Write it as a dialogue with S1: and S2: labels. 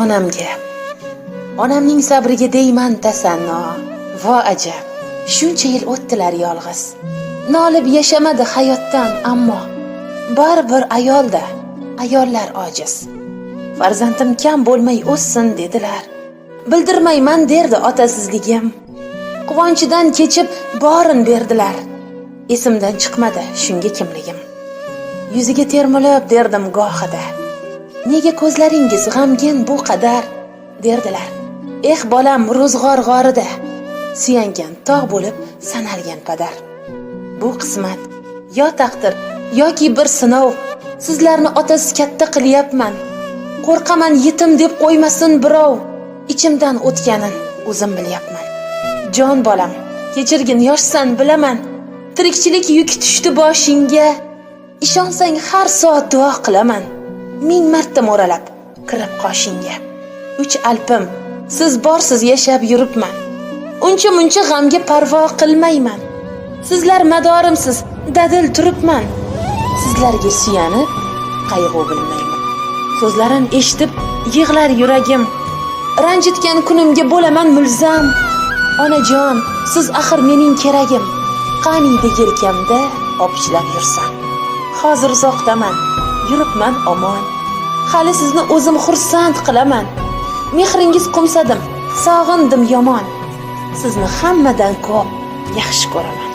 S1: Onamga, onamning sabriga deyman tasanno. Vo ajab, shuncha yil o'tdilar yolg'iz. Nolib yashamadi hayotdan, ammo baribir ayolda, ayollar ojiz. Farzandim kam bo'lmay o'ssin dedilar. Bildirmayman derdi otasizligim. Quvonchidan kechib borin berdilar. Esimdan chiqmadi shunga kimligim. Yuziga termilib derdim gohida. Nega ko'zlaringiz g'amgin bu qadar, derdilar. Bolam ro'zg'or g'orida, suyangan tog' bo'lib sanalgan padar. Bu qismat, yo taqdir, yoki bir sinov. Sizlarni otasiz katta qilyapman. Qo'rqaman yetim deb qo'ymasin birov. Ichimdan o'tganin o'zim bilyapman. Jon bolam, kechirgin yoshsan bilaman. Tirikchilik yuki tushdi boshingga. Ishonsang har soat duo qilaman. 1000 marta mo'ralab kirib qoshingga. 3 alpim, siz borsiz yashab yuribman. Uncha-muncha g'amga parvo qilmayman. Sizlar madorimsiz dadil turibman. Sizlarga suyanib qayg'u bilmayman. So'zlarin eshitib yig'lar yuragim. Ranjitgan kunimga bo'laman mulzam. Onajon, siz axir mening keragim. Qaniydi yelkamda opichlab yursam. Hozir uzoqdaman, yuribman omon. Hali sizni o'zim xursand qilaman. Mehringiz qumsadim, sog'indim yomon. Sizni hammadan ko'p yaxshi ko'raman.